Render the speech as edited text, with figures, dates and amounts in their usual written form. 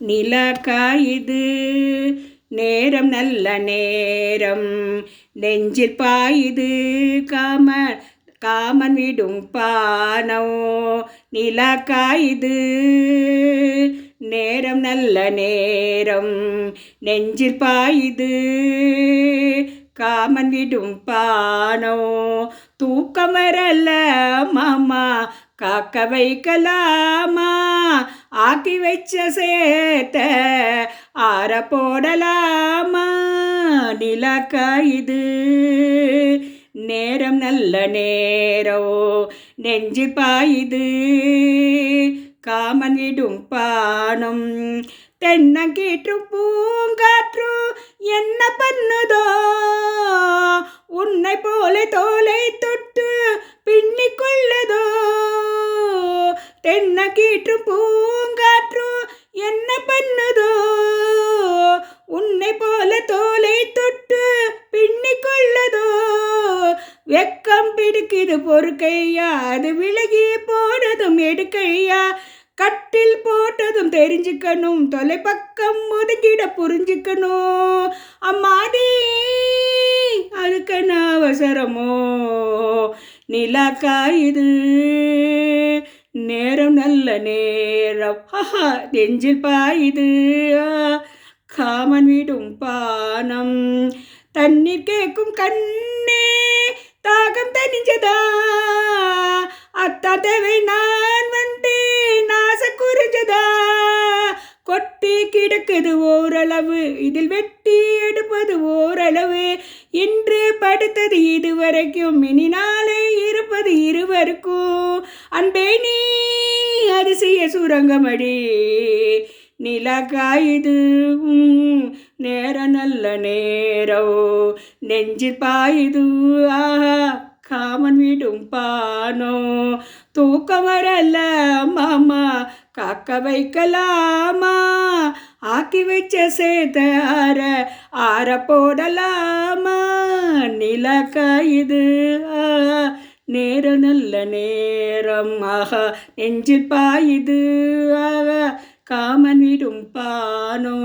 நிலக்காயுது நேரம் நல்ல நேரம் நெஞ்சில் பாயுது காமன் விடும் பானோ. நிலக்காயுது நேரம் நல்ல நேரம் நெஞ்சில் பாயுது காமன் விடும் பானோ. தூக்கம் வரல மாமா காக்க வைக்கலாமா, ஆக்கி வச்ச சேத்த ஆற போடலாமா. நிலக்காயுது நேரம் நல்ல நேரம் நெஞ்சு பாயுது காமன் விடும் பானம். தென்னங்கீற்றும் பூங்காற்றும் என்ன பண்ணுதோ, உன்னை போல தோலை தொட்டு பின்னிக் கொள்ளதோ. தென்னங்கீற்றும் பூங்காற்றும் என்ன பண்ணுதோ, உன்னை போல தோலை தொட்டு பின்னிக் கொள்ளதோ. வெக்கம் பிடிக்குது பொறுக்கையா, அது விலகி போனதும் எடுக்கையா. கட்டில் போட்டதும் தெரிஞ்சுக்கணும், தொலைப்பக்கம் ஒதுக்கிட புரிஞ்சுக்கணும். அம்மாடி அதுக்கு அவசரமோ. நிலக்காயுது நேரம் நல்ல நேரம் நெஞ்சில் பாயுது காமன் விடும் பானம். தண்ணீர் கேட்கும் கண்ணே தாகம் தனிஞ்சதா, அத்தா தேவை நான் வந்தேன் ஆசை குறிஞ்சதா. கொட்டி கிடக்குது ஓரளவு, இதில் வெட்டி எடுப்பது ஓரளவு. இன்று படுத்தது இதுவரைக்கும், இனி நாளை இருப்பது இருவருக்கும். அன்பே நீ அதிசய சுரங்கமடி. நிலக்காயுது நேரம் நல்ல நேரம் நெஞ்சில் பாயுது காமன் விடும் பானோ. தூக்கம் வரல மாமா காக்க வைக்கலாமா, ஆக்கி வச்ச சேத்த ஆற போடலாமா. நிலக்காயுது நேரம் நல்ல நேரம் நெஞ்சில் பாயுது காமன் விடும் பானோ.